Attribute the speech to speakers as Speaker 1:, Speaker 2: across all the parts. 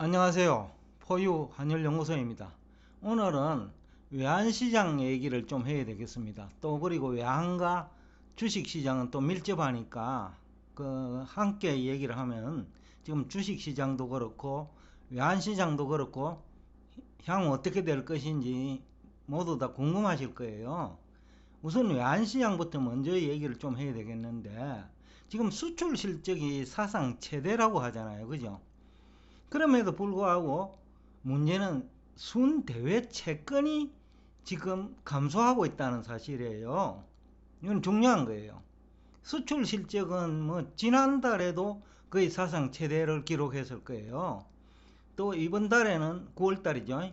Speaker 1: 안녕하세요. 포유 한율연구소입니다. 오늘은 외환시장 얘기를 좀 해야 되겠습니다. 또 그리고 외환과 주식시장은 또 밀접하니까 함께 얘기를 하면 지금 주식시장도 그렇고 외환시장도 그렇고 향후 어떻게 될 것인지 모두 다 궁금하실 거예요. 우선 외환시장부터 먼저 얘기를 좀 해야 되겠는데, 지금 수출 실적이 사상 최대라고 하잖아요. 그죠? 그럼에도 불구하고 문제는 순대외 채권이 지금 감소하고 있다는 사실이에요. 이건 중요한 거예요. 수출 실적은 뭐 지난달에도 거의 사상 최대를 기록했을 거예요. 또 이번 달에는 9월 달이죠.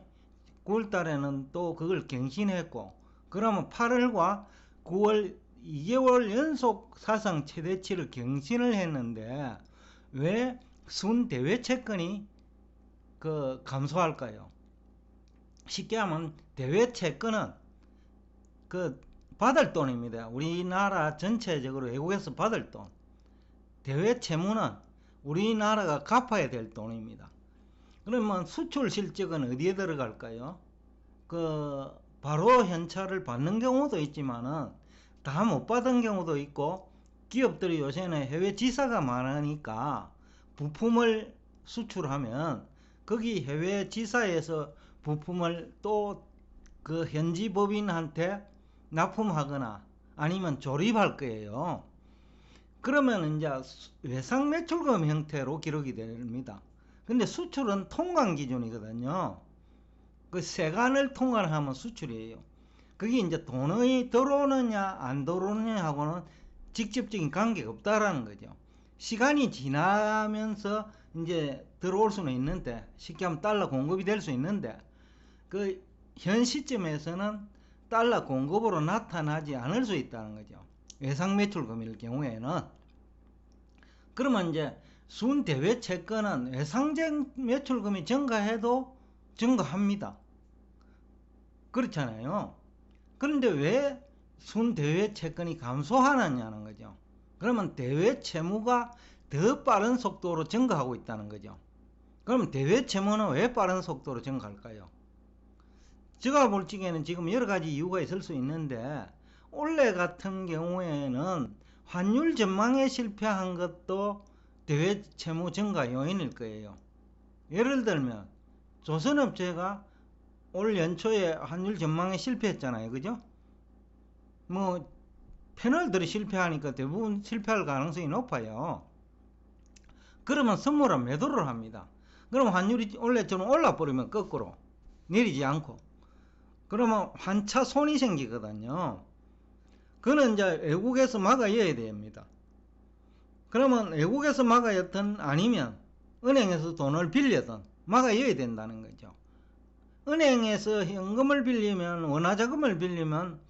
Speaker 1: 9월 달에는 또 그걸 갱신했고, 그러면 8월과 9월 2개월 연속 사상 최대치를 경신을 했는데 왜 순대외 채권이 감소할까요? 쉽게 하면 대외 채권은 받을 돈입니다. 우리나라 전체적으로 외국에서 받을 돈. 대외 채무는 우리나라가 갚아야 될 돈입니다. 그러면 수출 실적은 어디에 들어갈까요? 바로 현찰을 받는 경우도 있지만은 다 못 받은 경우도 있고, 기업들이 요새는 해외 지사가 많으니까 부품을 수출하면 거기 해외 지사에서 부품을 또 현지 법인한테 납품하거나 아니면 조립할 거예요. 그러면 이제 외상 매출금 형태로 기록이 됩니다. 근데 수출은 통관 기준이거든요. 세관을 통관하면 수출이에요. 그게 이제 돈이 들어오느냐 안 들어오느냐 하고는 직접적인 관계가 없다라는 거죠. 시간이 지나면서 이제 들어올 수는 있는데, 쉽게 하면 달러 공급이 될 수 있는데, 현 시점에서는 달러 공급으로 나타나지 않을 수 있다는 거죠. 외상 매출금일 경우에는. 그러면 이제 순대외 채권은 외상적 매출금이 증가해도 증가합니다. 그렇잖아요. 그런데 왜 순대외 채권이 감소하느냐는 거죠. 그러면 대외 채무가 더 빠른 속도로 증가하고 있다는 거죠. 그럼 대외 채무는 왜 빠른 속도로 증가할까요? 제가 볼 적에는 지금 여러 가지 이유가 있을 수 있는데, 올해 같은 경우에는 환율 전망에 실패한 것도 대외 채무 증가 요인일 거예요. 예를 들면 조선업체가 올 연초에 환율 전망에 실패했잖아요. 그죠? 패널들이 실패하니까 대부분 실패할 가능성이 높아요. 그러면 선물은 매도를 합니다. 그럼 환율이 원래처럼 올라버리면 거꾸로 내리지 않고, 그러면 환차 손이 생기거든요. 그거는 이제 외국에서 막아야 됩니다. 그러면 외국에서 막아야든 아니면 은행에서 돈을 빌려든 막아야 된다는 거죠. 은행에서 현금을 빌리면, 원화자금을 빌리면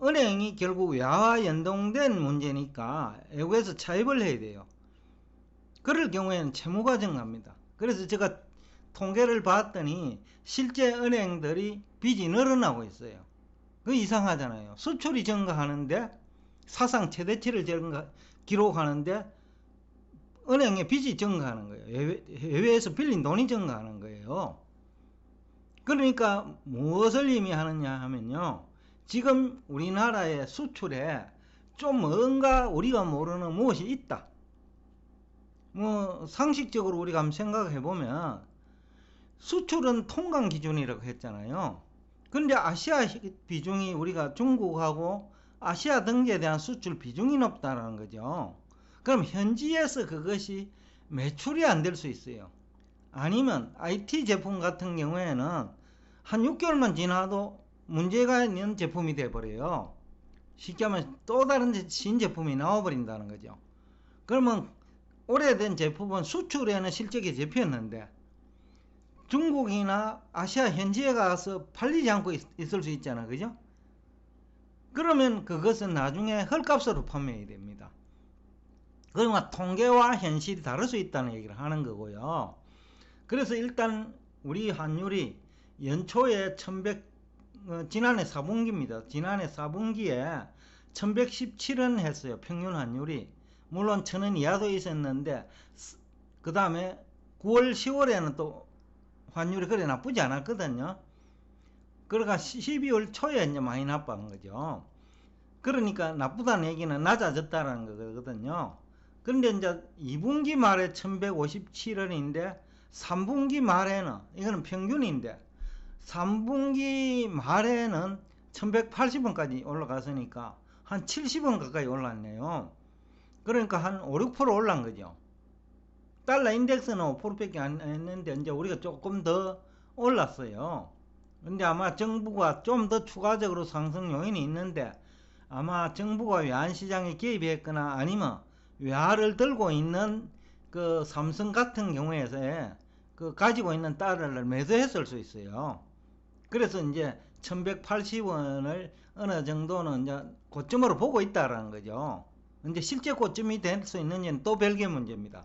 Speaker 1: 은행이 결국 외화와 연동된 문제니까 외국에서 차입을 해야 돼요. 그럴 경우에는 채무가 증가합니다. 그래서 제가 통계를 봤더니 실제 은행들이 빚이 늘어나고 있어요. 그 이상하잖아요. 수출이 증가하는데, 사상 최대치를 기록하는데 은행의 빚이 증가하는 거예요. 해외에서 빌린 돈이 증가하는 거예요. 그러니까 무엇을 의미하느냐 하면요, 지금 우리나라의 수출에 좀 뭔가 우리가 모르는 무엇이 있다. 상식적으로 우리가 한번 생각해 보면, 수출은 통관 기준이라고 했잖아요. 그런데 아시아 비중이, 우리가 중국하고 아시아 등지에 대한 수출 비중이 높다는 거죠. 그럼 현지에서 그것이 매출이 안 될 수 있어요. 아니면 IT 제품 같은 경우에는 한 6개월만 지나도 문제가 있는 제품이 돼버려요. 쉽게 하면 또 다른 신제품이 나와버린다는 거죠. 그러면 오래된 제품은 수출에는 실적이 잡혔는데 중국이나 아시아 현지에 가서 팔리지 않고 있을 수 있잖아. 그죠? 그러면 그것은 나중에 헐값으로 판매해야 됩니다. 그러면 통계와 현실이 다를 수 있다는 얘기를 하는 거고요. 그래서 일단 우리 환율이 연초에 지난해 4분기입니다. 지난해 4분기에 1117원 했어요. 평균 환율이. 물론 1000원 이하도 있었는데, 그 다음에 9월 10월에는 또 환율이 그래 나쁘지 않았거든요. 그러니까 12월 초에 이제 많이 나빠한 거죠. 그러니까 나쁘다는 얘기는 낮아졌다는 거거든요. 그런데 이제 2분기 말에 1157원인데 3분기 말에는 이거는 평균인데 3분기 말에는 1180원까지 올라갔으니까 한 70원 가까이 올랐네요. 그러니까 한 5, 6% 올란 거죠. 달러 인덱스는 5%밖에 안 했는데 이제 우리가 조금 더 올랐어요. 근데 아마 정부가 좀 더 추가적으로 상승 요인이 있는데 아마 정부가 외환시장에 개입했거나 아니면 외화를 들고 있는 그 삼성 같은 경우에서 그 가지고 있는 달러를 매수했을 수 있어요. 그래서 이제 1180원을 어느 정도는 이제 고점으로 보고 있다라는 거죠. 이제 실제 고점이 될 수 있는지는 또 별개 문제입니다.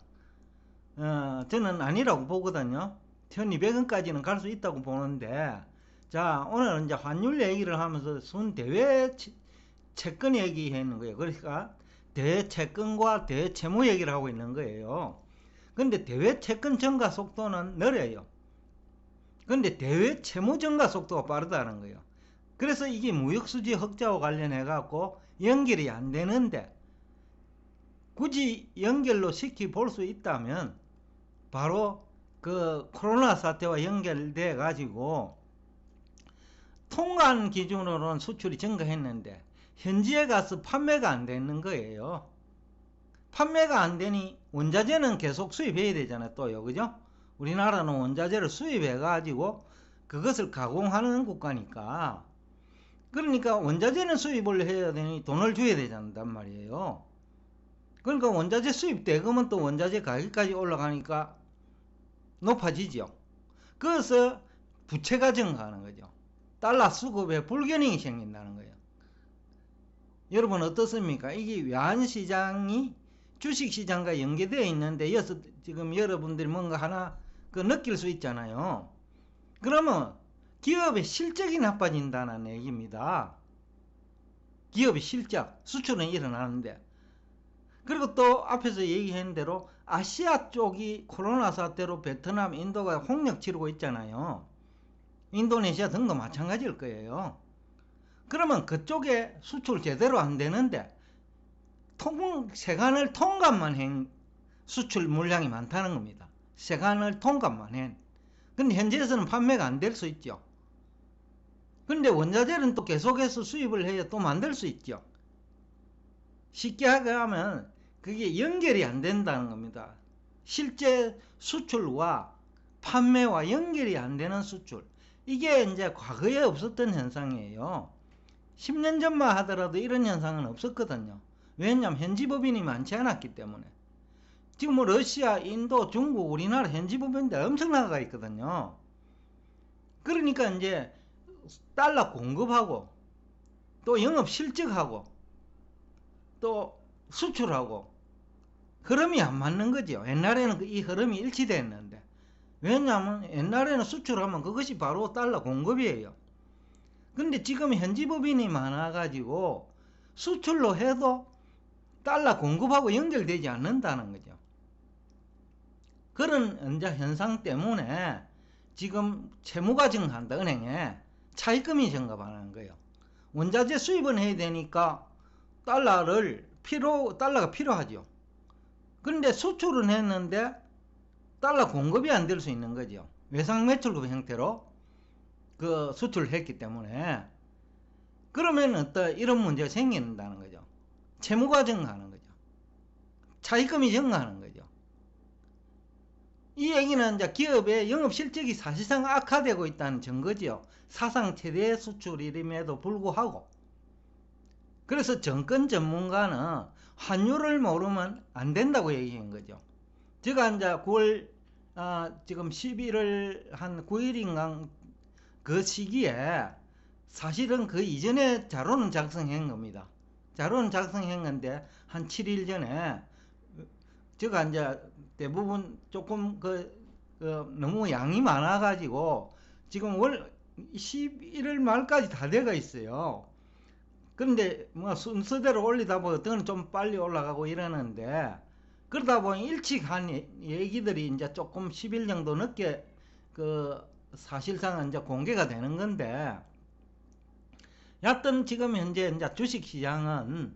Speaker 1: 저는 아니라고 보거든요. 1200원까지는 갈 수 있다고 보는데, 자, 오늘은 이제 환율 얘기를 하면서 순 대외 채권 얘기하는 거예요. 그러니까 대외 채권과 대외 채무 얘기를 하고 있는 거예요. 근데 대외 채권 증가 속도는 느려요. 근데 대외 채무 증가 속도가 빠르다는 거예요. 그래서 이게 무역수지 흑자와 관련해 갖고 연결이 안 되는데, 굳이 연결로 시키 볼 수 있다면 바로 그 코로나 사태와 연결돼 가지고 통관 기준으로는 수출이 증가했는데 현지에 가서 판매가 안 되는 거예요. 판매가 안 되니 원자재는 계속 수입해야 되잖아요. 또요, 그죠? 우리나라는 원자재를 수입해 가지고 그것을 가공하는 국가니까, 그러니까 원자재는 수입을 해야 되니 돈을 줘야 되잖단 말이에요. 그러니까 원자재 수입 대금은 또 원자재 가격까지 올라가니까 높아지죠. 그래서 부채가 증가하는 거죠. 달러 수급에 불균형이 생긴다는 거예요. 여러분 어떻습니까? 이게 외환시장이 주식시장과 연계되어 있는데 여기서 지금 여러분들이 뭔가 하나 그 느낄 수 있잖아요. 그러면 기업의 실적이 나빠진다는 얘기입니다. 기업의 실적, 수출은 일어나는데, 그리고 또 앞에서 얘기한 대로 아시아 쪽이 코로나 사태로 베트남, 인도가 홍역 치르고 있잖아요. 인도네시아 등도 마찬가지일 거예요. 그러면 그쪽에 수출 제대로 안 되는데 세관을 통관만 한 수출 물량이 많다는 겁니다. 세관을 통관만 한. 근데 현지에서는 판매가 안 될 수 있죠. 근데 원자재는 또 계속해서 수입을 해야 또 만들 수 있죠. 쉽게 하면 그게 연결이 안 된다는 겁니다. 실제 수출과 판매와 연결이 안 되는 수출. 이게 이제 과거에 없었던 현상이에요. 10년 전만 하더라도 이런 현상은 없었거든요. 왜냐하면 현지 법인이 많지 않았기 때문에. 지금 뭐 러시아, 인도, 중국, 우리나라 현지 법인들 엄청 나가 있거든요. 그러니까 이제 달러 공급하고 또 영업 실적하고 또 수출하고 흐름이 안 맞는 거죠. 옛날에는 이 흐름이 일치됐는데, 왜냐하면 옛날에는 수출하면 그것이 바로 달러 공급이에요. 근데 지금 현지 법인이 많아가지고 수출로 해도 달러 공급하고 연결되지 않는다는 거죠. 그런 이제 현상 때문에 지금 채무가 증가한다. 은행에 차입금이 증가하는 거예요. 원자재 수입은 해야 되니까 달러가 필요하죠. 그런데 수출은 했는데 달러 공급이 안 될 수 있는 거죠. 외상 매출급 형태로 그 수출을 했기 때문에. 그러면 이런 문제가 생긴다는 거죠. 채무가 증가하는 거죠. 차입금이 증가하는 거죠. 이 얘기는 이제 기업의 영업 실적이 사실상 악화되고 있다는 증거죠. 사상 최대 수출임에도 불구하고. 그래서 정권 전문가는 환율을 모르면 안 된다고 얘기한 거죠. 제가 이제 9월 지금 11월 한 9일인가 그 시기에 사실은 그 이전에 자료는 작성한 겁니다. 자료는 작성한 건데 한 7일 전에 제가 이제 대부분 조금 너무 양이 많아가지고 지금 11월 말까지 다 돼가 있어요. 그런데 뭐 순서대로 올리다 보면 어떤 좀 빨리 올라가고 이러는데, 그러다 보니 일찍 한 얘기들이 이제 조금 10일 정도 늦게 그 사실상은 이제 공개가 되는 건데, 여하튼 지금 현재 이제 주식시장은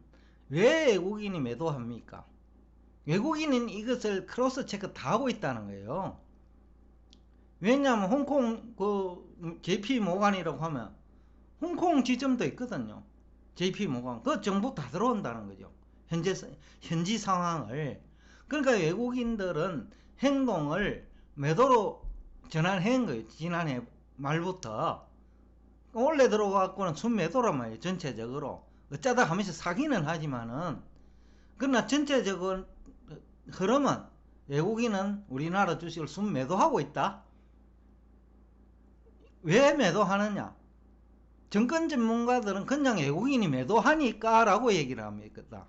Speaker 1: 왜 외국인이 매도합니까? 외국인은 이것을 크로스 체크 다 하고 있다는 거예요. 왜냐하면 홍콩 그 JP 모간이라고 하면 홍콩 지점도 있거든요. JP 모간 그 정보 다 들어온다는 거죠. 현지 상황을. 그러니까 외국인들은 행동을 매도로 전환한 거예요. 지난해 말부터. 원래 들어가고는 순매도란 말이에요. 전체적으로. 어쩌다 하면서 사기는 하지만은, 그러나 전체적인 흐름은 외국인은 우리나라 주식을 순매도하고 있다. 왜 매도하느냐? 정권 전문가들은 그냥 외국인이 매도하니까 라고 얘기를 합니다.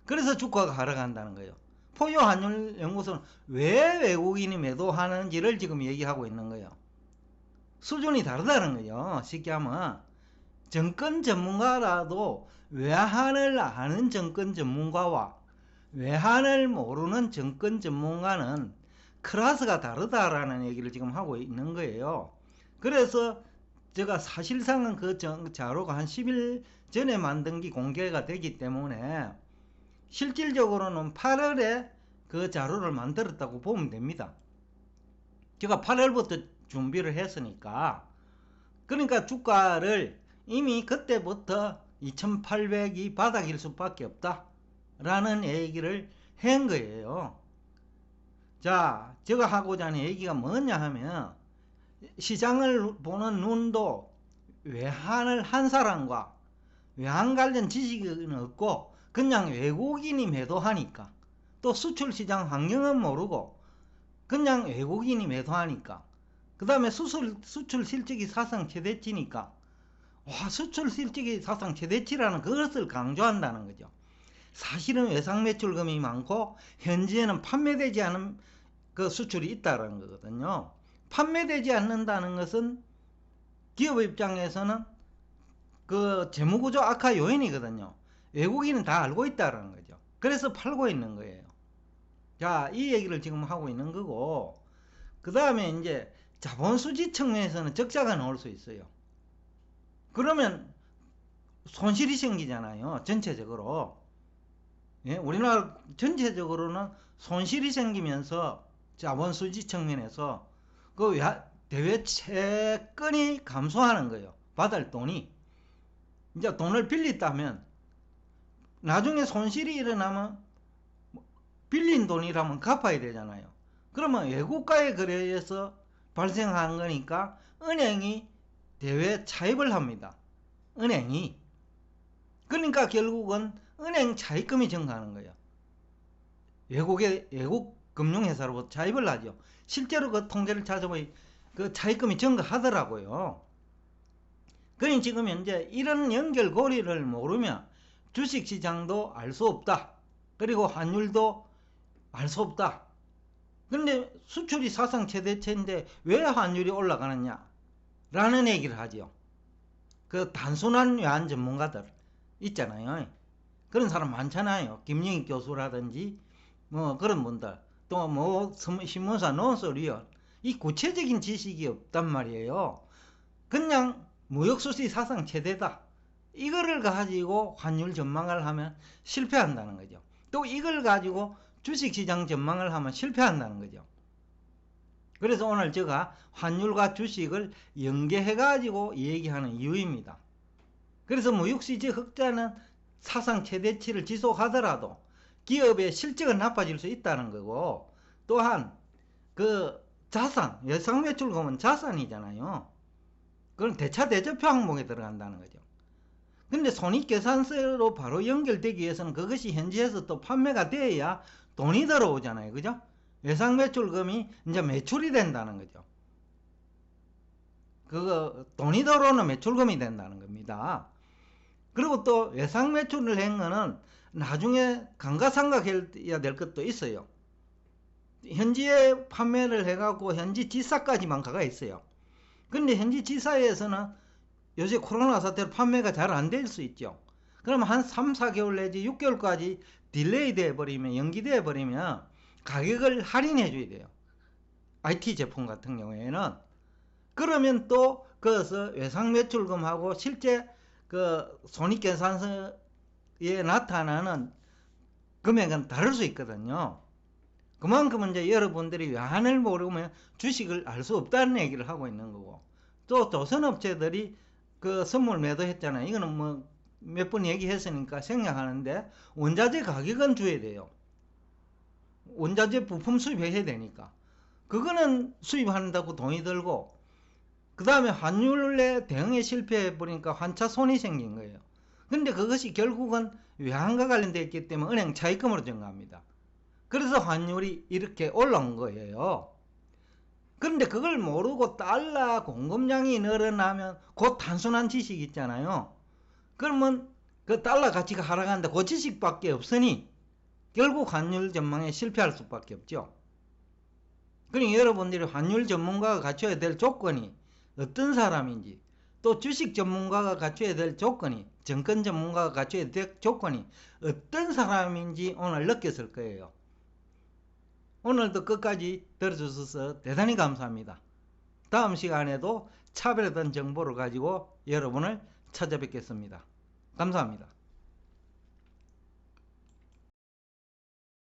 Speaker 1: 그래서 주가가 하락한다는 거예요. 포유환율연구소는 왜 외국인이 매도하는지를 지금 얘기하고 있는 거예요. 수준이 다르다는 거죠. 쉽게 하면 정권 전문가라도 외환을 아는 정권 전문가와 외환을 모르는 정권 전문가는 클래스가 다르다라는 얘기를 지금 하고 있는 거예요. 그래서 제가 사실상은 그 자료가 한 10일 전에 만든 게 공개가 되기 때문에 실질적으로는 8월에 그 자료를 만들었다고 보면 됩니다. 제가 8월부터 준비를 했으니까. 그러니까 주가를 이미 그때부터 2800이 바닥일 수밖에 없다 라는 얘기를 한 거예요. 자, 제가 하고자 하는 얘기가 뭐냐 하면, 시장을 보는 눈도 외환을 한 사람과 외환 관련 지식은 없고 그냥 외국인이 매도하니까, 또 수출 시장 환경은 모르고 그냥 외국인이 매도하니까, 그 다음에 수출 실적이 사상 최대치니까, 와, 수출 실적이 사상 최대치라는 그것을 강조한다는 거죠. 사실은 외상 매출금이 많고 현지에는 판매되지 않은 그 수출이 있다는 거거든요. 판매되지 않는다는 것은 기업 입장에서는 그 재무구조 악화 요인이거든요. 외국인은 다 알고 있다는 거죠. 그래서 팔고 있는 거예요. 자, 이 얘기를 지금 하고 있는 거고, 그 다음에 이제 자본수지 측면에서는 적자가 나올 수 있어요. 그러면 손실이 생기잖아요. 전체적으로. 예? 우리나라 전체적으로는 손실이 생기면서 자본수지 측면에서 그 대외 채권이 감소하는 거예요. 받을 돈이. 이제 돈을 빌렸다면 나중에 손실이 일어나면 빌린 돈이라면 갚아야 되잖아요. 그러면 외국과의 거래에서 발생한 거니까 은행이 대외 차입을 합니다. 은행이. 그러니까 결국은 은행 차입금이 증가하는 거예요. 외국 금융회사로부터 차입을 하죠. 실제로 그 통계를 찾아보니 그 차입금이 증가하더라고요. 그러니 지금 현재 이런 연결고리를 모르면 주식시장도 알 수 없다. 그리고 환율도 알 수 없다. 근데 수출이 사상 최대치인데 왜 환율이 올라가느냐 라는 얘기를 하죠. 그 단순한 외환 전문가들 있잖아요. 그런 사람 많잖아요. 김영익 교수라든지 뭐 그런 분들, 또 뭐 신문사 논설위원, 이 구체적인 지식이 없단 말이에요. 그냥 무역수지 사상 최대다, 이거를 가지고 환율 전망을 하면 실패한다는 거죠. 또 이걸 가지고 주식시장 전망을 하면 실패한다는 거죠. 그래서 오늘 제가 환율과 주식을 연계해 가지고 얘기하는 이유입니다. 그래서 무역수지 흑자는 사상 최대치를 지속하더라도 기업의 실적은 나빠질 수 있다는 거고, 또한 그 자산, 예상매출금은 자산이잖아요. 그건 대차대조표 항목에 들어간다는 거죠. 근데 손익계산서로 바로 연결되기 위해서는 그것이 현지에서 또 판매가 돼야 돈이 들어오잖아요. 그죠? 예상매출금이 이제 매출이 된다는 거죠. 그거 돈이 들어오는 매출금이 된다는 겁니다. 그리고 또 예상매출을 한 거는 나중에 감가상각해야 될 것도 있어요. 현지에 판매를 해갖고 현지 지사까지만 가가 있어요. 근데 현지 지사에서는 요새 코로나 사태로 판매가 잘 안 될 수 있죠. 그러면 한 3, 4개월 내지 6개월까지 딜레이 돼버리면, 연기돼 버리면 가격을 할인해 줘야 돼요. IT 제품 같은 경우에는. 그러면 또 거기서 외상매출금하고 실제 그 손익계산서에 나타나는 금액은 다를 수 있거든요. 그만큼 이제 여러분들이 외환을 모르면 주식을 알 수 없다는 얘기를 하고 있는 거고, 또 조선업체들이 그 선물 매도했잖아요. 이거는 뭐 몇 번 얘기했으니까 생략하는데, 원자재 가격은 줘야 돼요. 원자재 부품 수입해야 되니까. 그거는 수입한다고 돈이 들고, 그 다음에 환율에 대응에 실패해 버리니까 환차 손이 생긴 거예요. 근데 그것이 결국은 외환과 관련되어 있기 때문에 은행 차입금으로 증가합니다. 그래서 환율이 이렇게 올라온 거예요. 그런데 그걸 모르고 달러 공급량이 늘어나면 곧 단순한 지식이 있잖아요. 그러면 그 달러 가치가 하락하는데 그 지식밖에 없으니 결국 환율 전망에 실패할 수밖에 없죠. 그러니까 여러분들이 환율 전문가가 갖춰야 될 조건이 어떤 사람인지, 또 주식 전문가가 갖춰야 될 조건이, 정권 전문가가 갖춰야 될 조건이 어떤 사람인지 오늘 느꼈을 거예요. 오늘도 끝까지 들어주셔서 대단히 감사합니다. 다음 시간에도 차별화된 정보를 가지고 여러분을 찾아뵙겠습니다. 감사합니다.